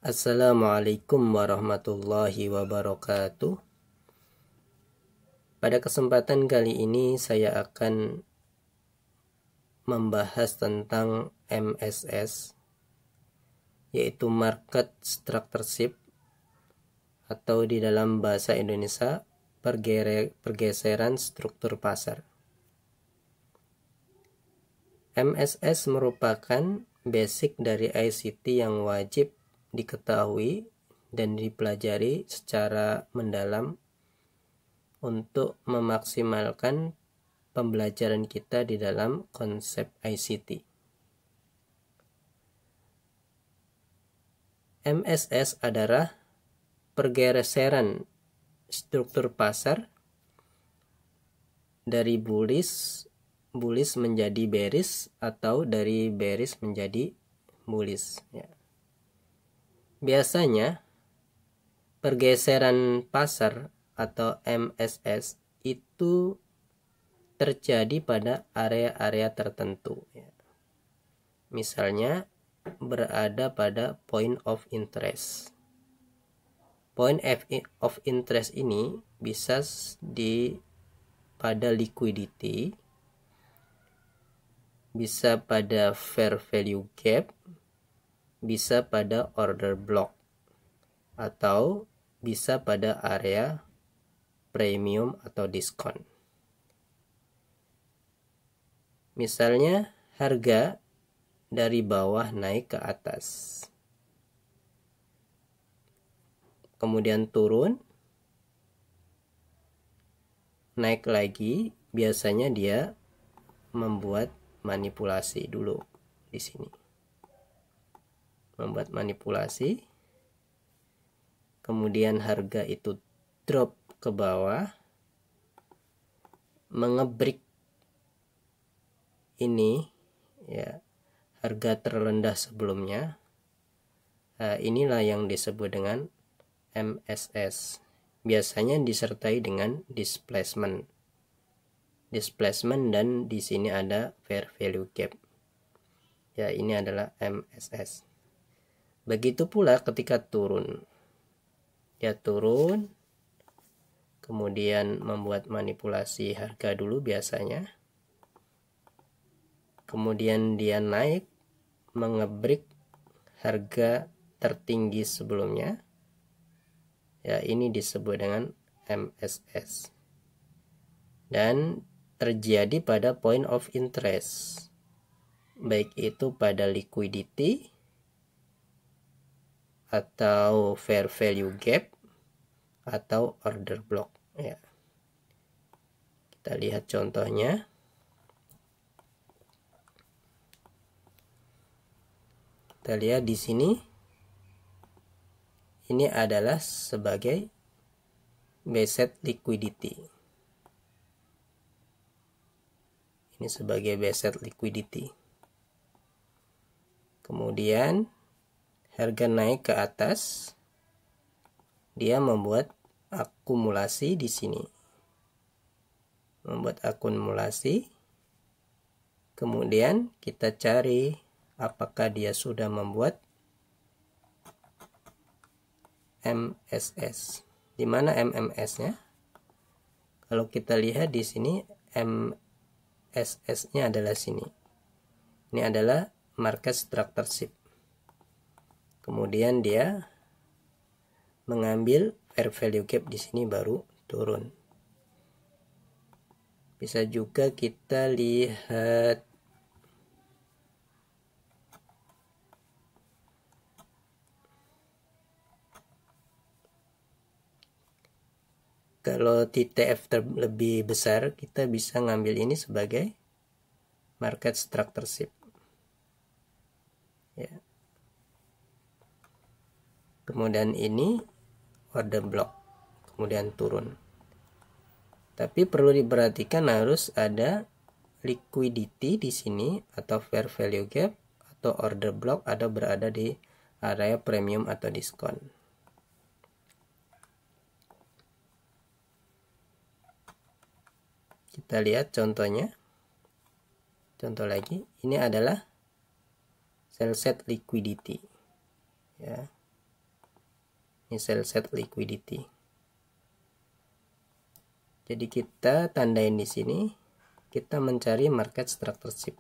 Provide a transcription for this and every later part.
Assalamualaikum warahmatullahi wabarakatuh. Pada kesempatan kali ini saya akan membahas tentang MSS, yaitu Market Structureship, atau di dalam bahasa Indonesia pergeseran struktur pasar. MSS merupakan basic dari ICT yang wajib diketahui dan dipelajari secara mendalam untuk memaksimalkan pembelajaran kita di dalam konsep ICT. MSS adalah pergeseran struktur pasar dari bullish menjadi bearish atau dari bearish menjadi bullish, ya. Biasanya pergeseran pasar atau MSS itu terjadi pada area-area tertentu, ya. Misalnya berada pada point of interest. Point of interest ini bisa pada liquidity, bisa pada fair value gap, bisa pada order block, atau bisa pada area premium atau diskon. Misalnya harga dari bawah naik ke atas, kemudian turun, naik lagi, biasanya dia membuat manipulasi dulu di sini. Membuat manipulasi, kemudian harga itu drop ke bawah, mengebreak ini, ya, harga terrendah sebelumnya. Inilah yang disebut dengan MSS. Biasanya disertai dengan displacement dan di sini ada fair value gap. Ya, ini adalah MSS. Begitu pula ketika turun. Dia turun, kemudian membuat manipulasi harga dulu biasanya. Kemudian dia naik, mengebreak harga tertinggi sebelumnya. Ya, ini disebut dengan MSS. Dan terjadi pada point of interest, baik itu pada liquidity atau fair value gap atau order block, ya. Kita lihat contohnya. Kita lihat di sini, ini adalah sebagai based liquidity. Ini sebagai based liquidity. Kemudian harga naik ke atas, dia membuat akumulasi di sini. Membuat akumulasi. Kemudian kita cari apakah dia sudah membuat MSS. Di mana MMS-nya? Kalau kita lihat di sini, MSS-nya adalah sini. Ini adalah market structureship. Kemudian dia mengambil fair value gap di sini baru turun. Bisa juga kita lihat kalau TTF lebih besar, kita bisa ngambil ini sebagai market structureship, ya. Kemudian ini order block, kemudian turun. Tapi perlu diperhatikan harus ada liquidity di sini atau fair value gap atau order block ada berada di area premium atau diskon. Kita lihat contohnya. Contoh lagi, ini adalah sell set liquidity, ya. Ini sell set liquidity. Jadi kita tandain di sini, kita mencari market structureship.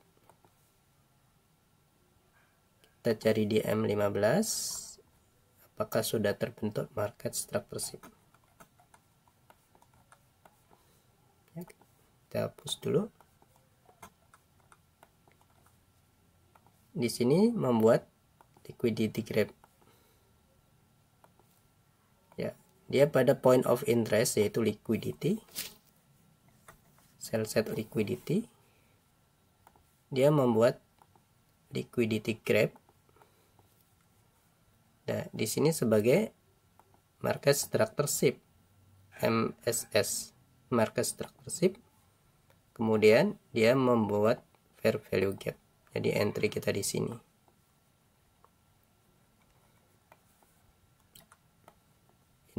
Kita cari di M15, apakah sudah terbentuk market structureship. Ya, kita hapus dulu. Di sini membuat liquidity grab. Ya, dia pada point of interest yaitu liquidity. Sell set liquidity. Dia membuat liquidity grab. Nah, di sini sebagai market structureship MSS, market structureship. Kemudian dia membuat fair value gap. Jadi entry kita di sini.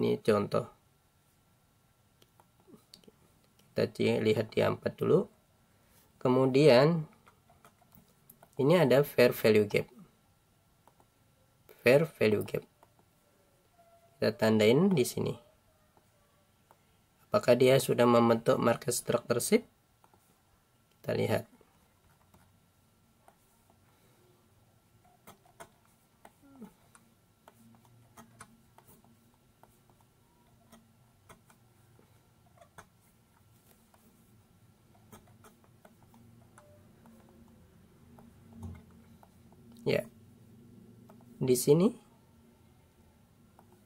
Ini contoh. Kita lihat di A4 dulu. Kemudian ini ada fair value gap. Fair value gap. Kita tandain di sini. Apakah dia sudah membentuk market structureship? Kita lihat. Ya, di sini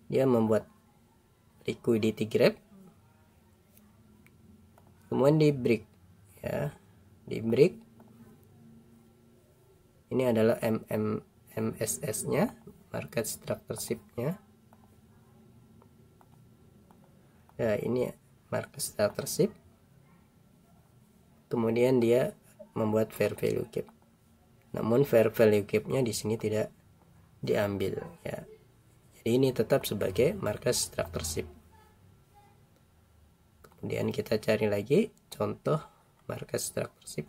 dia membuat liquidity grab, kemudian di break, ya, di break. Ini adalah MSS-nya, market structureship-nya. Ya, ini market structureship. Kemudian dia membuat fair value gap. Namun fair value gap-nya di sini tidak diambil, ya. Jadi ini tetap sebagai market structureship. Kemudian kita cari lagi contoh market structureship.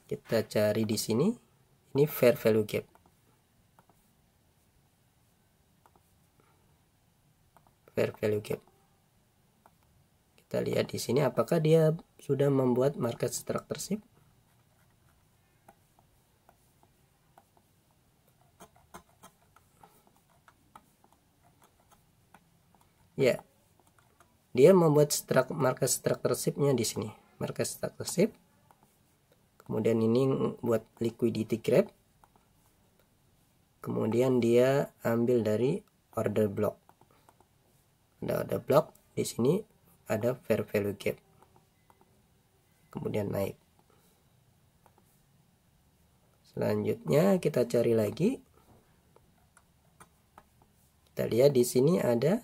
Kita cari di sini, ini fair value gap. Fair value gap. Kita lihat di sini apakah dia sudah membuat market structureship. Ya, dia membuat market structureship-nya di sini. Market structureship. Kemudian ini buat liquidity grab. Kemudian dia ambil dari order block. Ada order block di sini. Ada fair value gap, kemudian naik. Selanjutnya kita cari lagi. Kita lihat di sini ada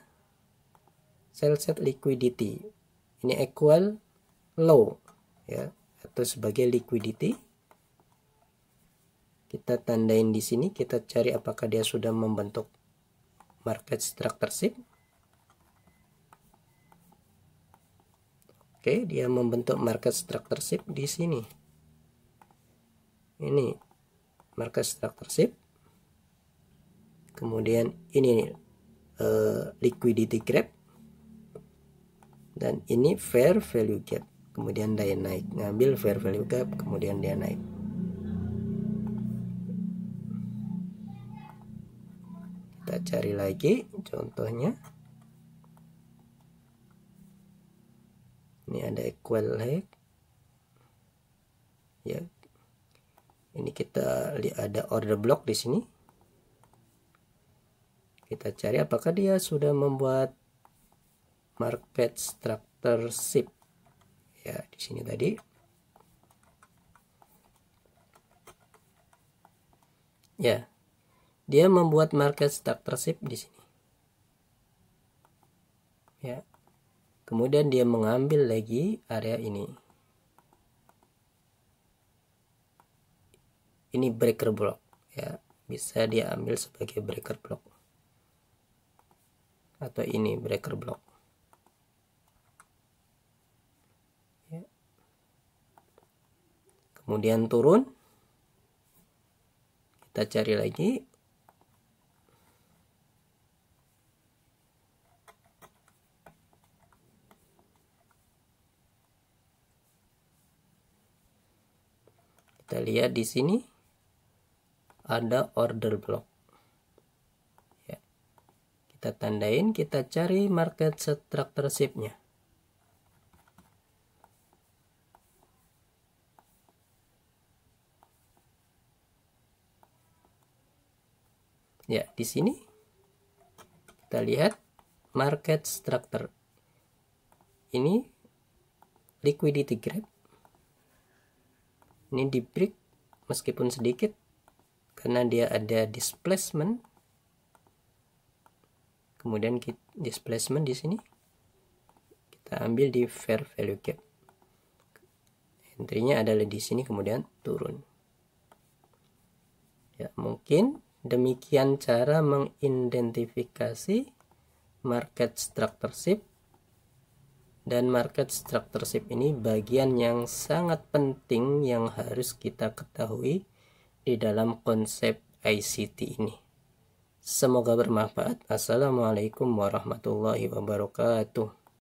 sell set liquidity. Ini equal low, ya, atau sebagai liquidity. Kita tandain di sini. Kita cari apakah dia sudah membentuk market structureship. Oke, dia membentuk market structureship di sini. Ini market structureship. Kemudian ini liquidity grab. Dan ini fair value gap. Kemudian dia naik. Ngambil fair value gap, kemudian dia naik. Kita cari lagi contohnya. Ini ada equal leg, ya. Ini kita lihat ada order block di sini. Kita cari apakah dia sudah membuat market structureship. Ya, di sini tadi. Ya, dia membuat market structureship di sini. Ya. Kemudian dia mengambil lagi area ini. Ini breaker block, ya. Bisa dia ambil sebagai breaker block. Atau ini breaker block. Ya. Kemudian turun. Kita cari lagi. Kita lihat di sini ada order block. Ya. Kita tandain, kita cari market structure-nya. Ya, di sini kita lihat market structure. Ini liquidity gap. Ini di break meskipun sedikit karena dia ada displacement. Kemudian displacement di sini kita ambil di fair value gap. Entry-nya adalah di sini, kemudian turun. Ya, mungkin demikian cara mengidentifikasi market structure. Dan market structure ini bagian yang sangat penting yang harus kita ketahui di dalam konsep ICT ini. Semoga bermanfaat. Assalamualaikum warahmatullahi wabarakatuh.